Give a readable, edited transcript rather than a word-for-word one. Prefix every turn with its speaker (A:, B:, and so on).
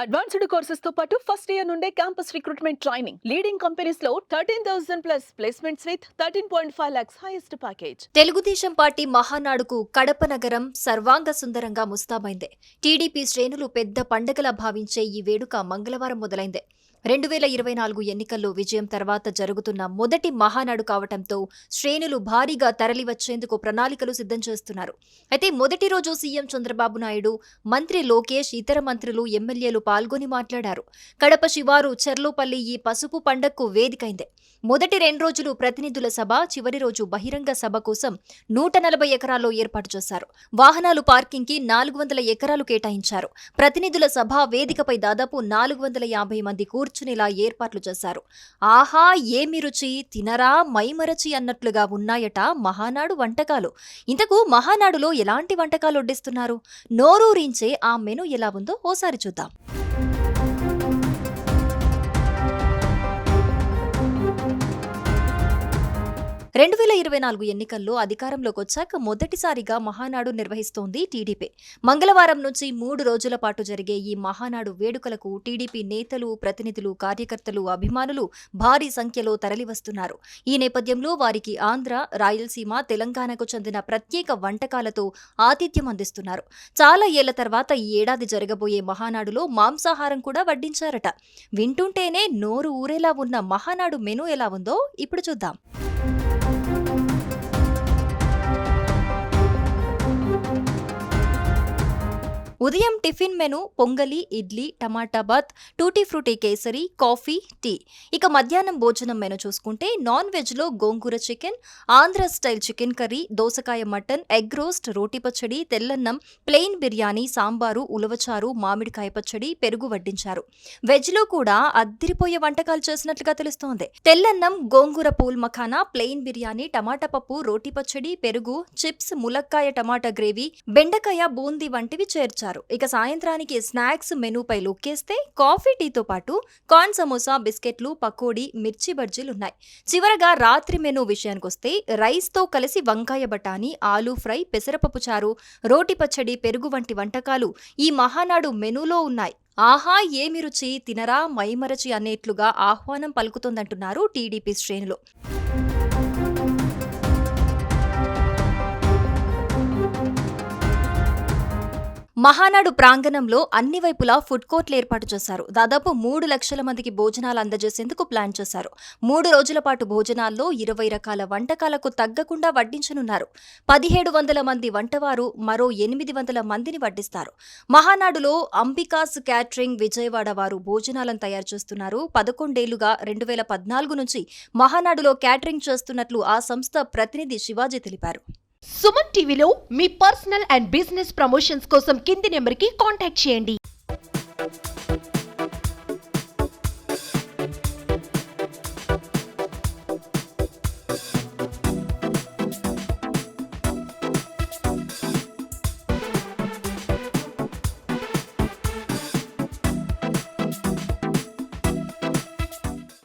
A: Advanced courses తో పాటు first year నుండే campus recruitment training leading companies లో 13,000 plus placements with 13.5 lakhs highest package.
B: Telugu Desam party మహానాడుకు కడప నగరం సర్వాంగ సుందరంగా ముస్తాబైంది. టీడీపీ శ్రేణులు పెద్ద పండగలా భావించే ఈ వేడుక మంగళవారం మొదలైంది. 2024 ఎన్నికల్లో విజయం తర్వాత జరుగుతున్న మొదటి మహానాడు కావటంతో శ్రేణులు భారీగా తరలివచ్చేందుకు ప్రణాళికలు సిద్ధం చేస్తున్నారు. అయితే మొదటి రోజు సీఎం చంద్రబాబు నాయుడు, మంత్రి లోకేష్, ఇతర మంత్రులు, ఎమ్మెల్యేలు పాల్గొని మాట్లాడారు. కడప శివారు చెర్లోపల్లి ఈ పసుపు పండగకు వేదికైంది. మొదటి 2 రోజులు ప్రతినిధుల సభ, చివరి రోజు బహిరంగ సభ కోసం 140 ఎకరాల్లో ఏర్పాటు చేశారు. వాహనాలు పార్కింగ్ కి 400 ఎకరాలు కేటాయించారు. ప్రతినిధుల సభ వేదికపై దాదాపు 450 మంది కూర్చునేలా ఏర్పాట్లు చేశారు. ఆహా, ఏమి రుచి, తినరా మైమరచి అన్నట్లుగా ఉన్నాయట మహానాడు వంటకాలు. ఇంతకు మహానాడులో ఎలాంటి వంటకాలు వడ్డిస్తున్నారు? నోరూరించే ఆ మెను ఎలా ఉందో ఓసారి చూద్దాం. 2024 ఎన్నికల్లో అధికారంలోకి వచ్చాక మొదటిసారిగా మహానాడు నిర్వహిస్తోంది టీడీపీ. మంగళవారం నుంచి 3 రోజుల పాటు జరిగే ఈ మహానాడు వేడుకలకు టీడీపీ నేతలు, ప్రతినిధులు, కార్యకర్తలు, అభిమానులు భారీ సంఖ్యలో తరలివస్తున్నారు. ఈ నేపథ్యంలో వారికి ఆంధ్ర, రాయలసీమ, తెలంగాణకు చెందిన ప్రత్యేక వంటకాలతో ఆతిథ్యం అందిస్తున్నారు. చాలా ఏళ్ల తర్వాత ఈ ఏడాది జరగబోయే మహానాడులో మాంసాహారం కూడా వడ్డించారట. వింటుంటేనే నోరు ఊరేలా ఉన్న మహానాడు మెనూ ఎలా ఉందో ఇప్పుడు చూద్దాం. ఉదయం టిఫిన్ మెను పొంగలి, idli, tomato bath, tutti frutti కేసరి, కాఫీ, టీ. ఇక మధ్యాహ్నం భోజనం మెను చూసుకుంటే నాన్ వెజ్ లో గోంగూర chicken, Andhra style chicken curry, దోసకాయ మటన్, ఎగ్ రోస్ట్, రోటి పచ్చడి, తెల్లన్నం, ప్లెయిన్ బిర్యానీ, సాంబారు, ఉలవచారు, మామిడికాయ పచ్చడి, పెరుగు వడ్డించారు. వెజ్ లో కూడా అద్దిరిపోయే వంటకాలు చేసినట్లుగా తెలుస్తోంది. తెల్లన్నం, గోంగూర పూల్ మఖానా, ప్లెయిన్ బిర్యానీ, టమాటా పప్పు, రోటి పచ్చడి, పెరుగు, చిప్స్, ములక్కాయ టమాటా గ్రేవీ, బెండకాయ బూందీ వంటివి చేర్చారు. ఇక సాయంత్రానికి స్నాక్స్ మెనూపై లుక్కేస్తే కాఫీ, టీతో పాటు కార్న్ సమోసా, బిస్కెట్లు, పకోడీ, మిర్చి బజ్జీలున్నాయి. చివరగా రాత్రి మెనూ విషయానికొస్తే రైస్ తో కలిసి వంకాయ బఠానీ, ఆలూ ఫ్రై, పెసరపప్పు చారు, రోటి పచ్చడి, పెరుగు వంటి వంటకాలు ఈ మహానాడు మెనూలో ఉన్నాయి. ఆహా, ఏమి రుచి, తినరా మైమరచి అనేట్లుగా ఆహ్వానం పలుకుతోందంటున్నారు టీడీపీ శ్రేణులు. మహానాడు ప్రాంగణంలో అన్ని వైపులా ఫుడ్ కోర్ట్లు ఏర్పాటు చేశారు. దాదాపు 3 లక్షల మందికి భోజనాలు అందజేసేందుకు ప్లాన్ చేశారు. 3 రోజుల పాటు భోజనాల్లో 20 రకాల వంటకాలకు తగ్గకుండా వడ్డించనున్నారు. 1700 మంది వంటవారు మరో 800 మందిని వడ్డిస్తారు. మహానాడులో అంబికాస్ క్యాటరింగ్ విజయవాడ వారు భోజనాలను తయారు చేస్తున్నారు. 11 ఏళ్లుగా 2014 నుంచి మహానాడులో క్యాటరింగ్ చేస్తున్నట్లు ఆ సంస్థ ప్రతినిధి శివాజీ తెలిపారు.
C: సుమన్ టీవీలో మీ పర్సనల్ అండ్ బిజినెస్ ప్రమోషన్స్ కోసం కింది నెంబర్కి కాంటాక్ట్ చేయండి.